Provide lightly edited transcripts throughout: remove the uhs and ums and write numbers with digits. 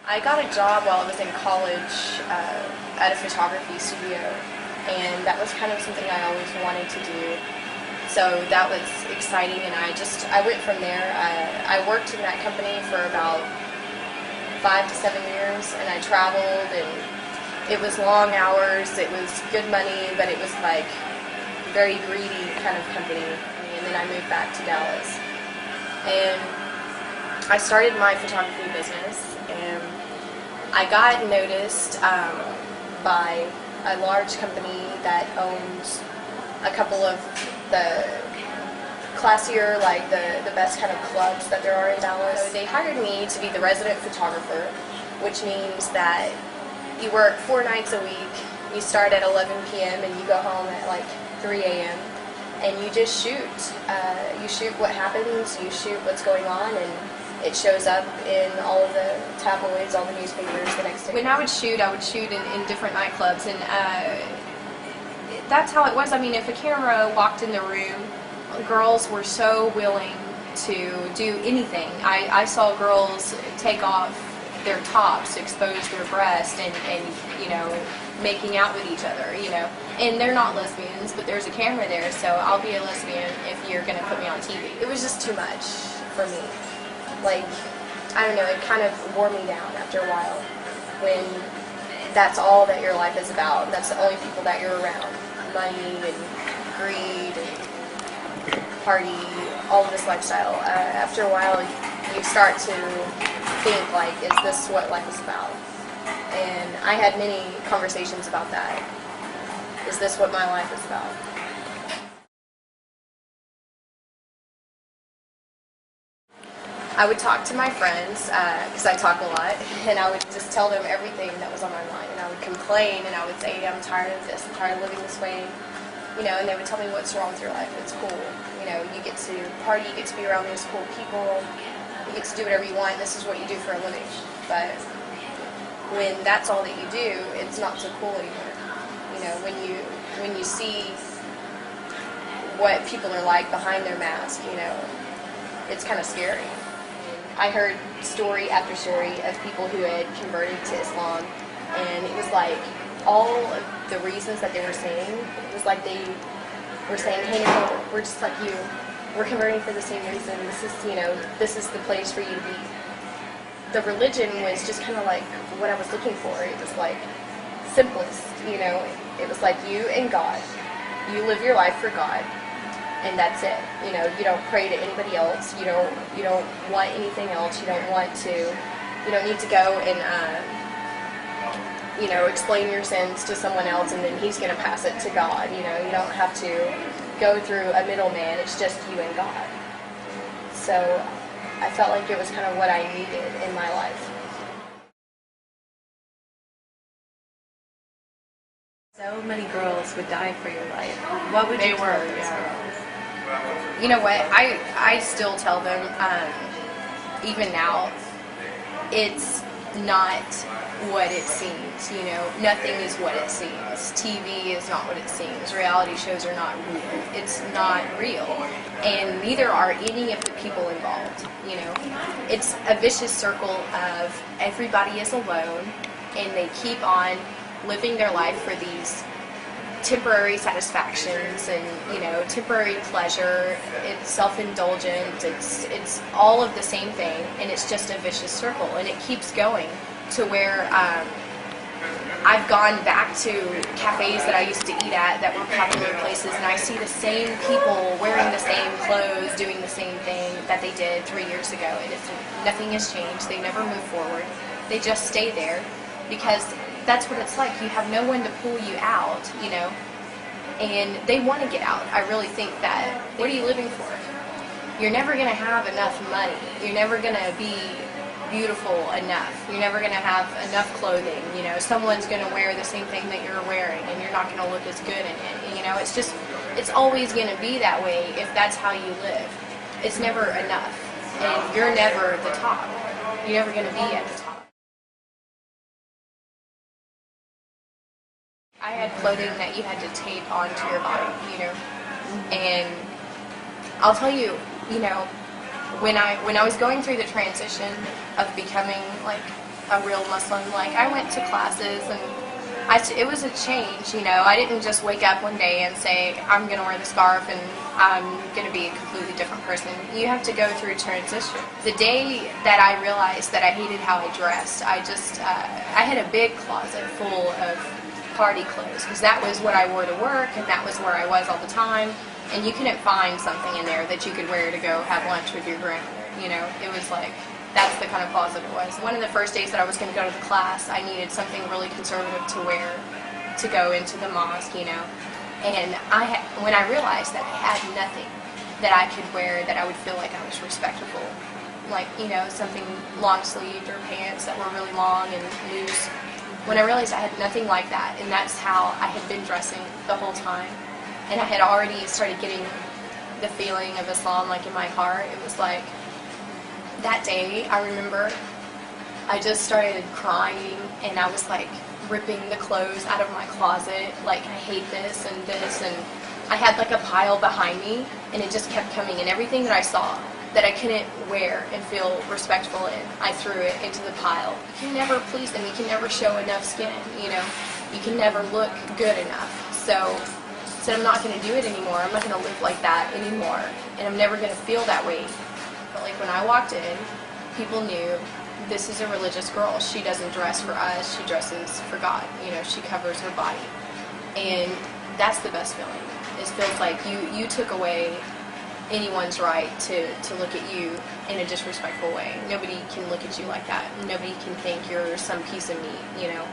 I got a job while I was in college at a photography studio, and that was kind of something I always wanted to do. So that was exciting, and I went from there. I worked in that company for about 5 to 7 years, and I traveled, and it was long hours. It was good money, but it was like very greedy kind of company. And then I moved back to Dallas, and I started my photography business, and I got noticed by a large company that owns a couple of the classier, like the best kind of clubs that there are in Dallas. So they hired me to be the resident photographer, which means that you work 4 nights a week, you start at 11 p.m. and you go home at like 3 a.m. and you just shoot. You shoot what happens, you shoot what's going on, and it shows up in all of the tabloids, all the newspapers the next day. When I would shoot in different nightclubs, and that's how it was. I mean, if a camera walked in the room, girls were so willing to do anything. I saw girls take off their tops to expose their breasts and you know, making out with each other, you know. And they're not lesbians, but there's a camera there, so I'll be a lesbian if you're going to put me on TV. It was just too much for me. Like, I don't know, it kind of wore me down after a while when that's all that your life is about. That's the only people that you're around. Money and greed and party, all of this lifestyle. After a while, you start to think, like, is this what life is about? And I had many conversations about that. Is this what my life is about? I would talk to my friends, because I talk a lot, and I would just tell them everything that was on my mind, and I would complain, and I would say, I'm tired of this, I'm tired of living this way, you know, and they would tell me what's wrong with your life. It's cool, you know, you get to party, you get to be around these cool people, you get to do whatever you want, this is what you do for a living. But when that's all that you do, it's not so cool anymore. You know, when you see what people are like behind their mask, you know, it's kind of scary. I heard story after story of people who had converted to Islam, and it was like all of the reasons that they were saying, it was like they were saying, hey Nicole, we're just like you. We're converting for the same reason. This is, you know, this is the place for you to be. The religion was just kind of like what I was looking for. It was like simplest, you know. It was like you and God. You live your life for God. And that's it. You know, you don't pray to anybody else. You don't want anything else. You don't need to go and you know, explain your sins to someone else and then he's going to pass it to God. You know, you don't have to go through a middleman. It's just you and God. So I felt like it was kind of what I needed in my life. So many girls would die for your life. What would you tell those girls? You know what? I still tell them, even now, it's not what it seems. You know, nothing is what it seems. TV is not what it seems. Reality shows are not real. It's not real, and neither are any of the people involved. You know, it's a vicious circle of everybody is alone, and they keep on living their life for these temporary satisfactions and, you know, temporary pleasure. It's self-indulgent. It's all of the same thing, and it's just a vicious circle, and it keeps going to where I've gone back to cafes that I used to eat at that were popular places, and I see the same people wearing the same clothes, doing the same thing that they did 3 years ago, and nothing has changed. They never move forward. They just stay there because that's what it's like. You have no one to pull you out, you know, and they want to get out. I really think that, what are you living for? You're never going to have enough money. You're never going to be beautiful enough. You're never going to have enough clothing. You know, someone's going to wear the same thing that you're wearing, and you're not going to look as good in it. You know, it's always going to be that way if that's how you live. It's never enough, and you're never the top. You're never going to be at the top. I had clothing that you had to tape onto your body, you know, and I'll tell you, you know, when I was going through the transition of becoming like a real Muslim. Like, I went to classes, and it was a change, you know. I didn't just wake up one day and say, I'm going to wear the scarf and I'm going to be a completely different person. You have to go through a transition. The day that I realized that I hated how I dressed, I had a big closet full of party clothes, because that was what I wore to work, and that was where I was all the time, and you couldn't find something in there that you could wear to go have lunch with your grandmother, you know. It was like, that's the kind of closet it was. One of the first days that I was going to go to the class, I needed something really conservative to wear to go into the mosque, you know. And when I realized that I had nothing that I could wear that I would feel like I was respectable, like, you know, something long-sleeved or pants that were really long and loose, when I realized I had nothing like that, and that's how I had been dressing the whole time, and I had already started getting the feeling of Islam, like, in my heart, it was like, that day, I remember, I just started crying, and I was like ripping the clothes out of my closet, like, I hate this, and I had like a pile behind me, and it just kept coming, and everything that I saw that I couldn't wear and feel respectful in, I threw it into the pile. You can never please them, you can never show enough skin, you know, you can never look good enough. So I said, I'm not going to do it anymore, I'm not going to live like that anymore, and I'm never going to feel that way. But like, when I walked in, people knew this is a religious girl. She doesn't dress for us, she dresses for God. You know, she covers her body. And that's the best feeling. It feels like you took away anyone's right to look at you in a disrespectful way. Nobody can look at you like that. Nobody can think you're some piece of meat, you know.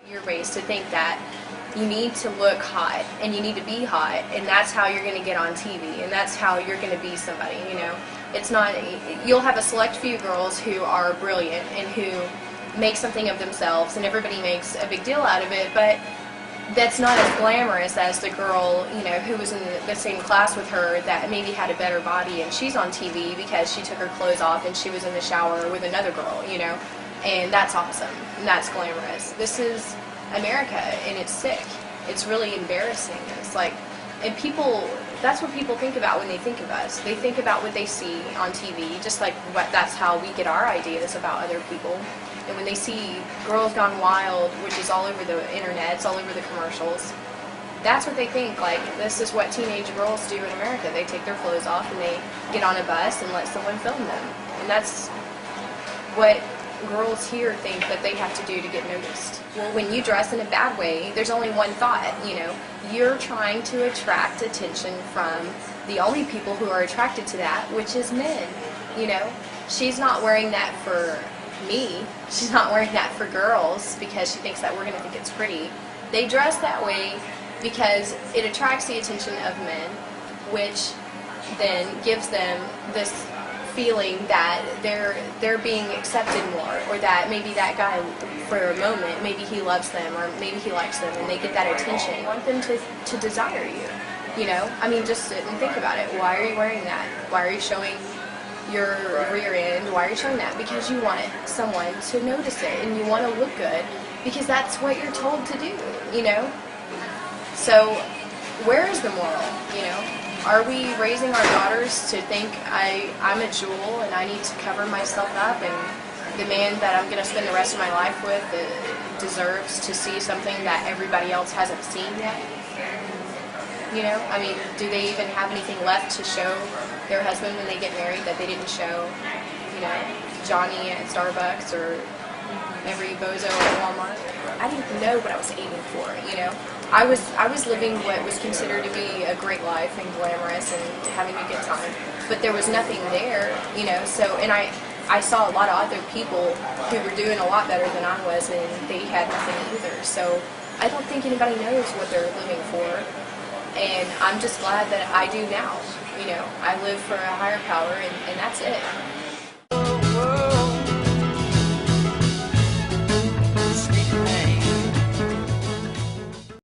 You're raised to think that you need to look hot and you need to be hot, and that's how you're going to get on TV, and that's how you're going to be somebody, you know. It's not, you'll have a select few girls who are brilliant and who make something of themselves, and everybody makes a big deal out of it, but that's not as glamorous as the girl, you know, who was in the same class with her that maybe had a better body, and she's on TV because she took her clothes off and she was in the shower with another girl, you know, and that's awesome, and that's glamorous. This is America, and it's sick. It's really embarrassing. It's like, and people, that's what people think about when they think of us. They think about what they see on TV, just like that's how we get our ideas about other people. And when they see Girls Gone Wild, which is all over the internet, it's all over the commercials, that's what they think. Like, this is what teenage girls do in America. They take their clothes off and they get on a bus and let someone film them. And that's what girls here think that they have to do to get noticed. Well, when you dress in a bad way, there's only one thought, you know. You're trying to attract attention from the only people who are attracted to that, which is men, you know. She's not wearing that for me. She's not wearing that for girls because she thinks that we're going to think it's pretty. They dress that way because it attracts the attention of men, which then gives them this feeling that they're being accepted more, or that maybe that guy, for a moment, maybe he loves them, or maybe he likes them, and they get that attention. You want them to desire you, you know? I mean, just sit and think about it. Why are you wearing that? Why are you showing your rear end? Why are you showing that? Because you want someone to notice it, and you want to look good, because that's what you're told to do, you know? So where is the moral, you know? Are we raising our daughters to think I'm a jewel and I need to cover myself up, and the man that I'm going to spend the rest of my life with deserves to see something that everybody else hasn't seen yet? You know, I mean, do they even have anything left to show their husband when they get married that they didn't show, you know, Johnny at Starbucks or every bozo at Walmart? I didn't know what I was aiming for, you know. I was living what was considered to be a great life and glamorous and having a good time, but there was nothing there, you know. So, and I saw a lot of other people who were doing a lot better than I was, and they had nothing either. So I don't think anybody knows what they're living for, and I'm just glad that I do now. You know, I live for a higher power, and that's it.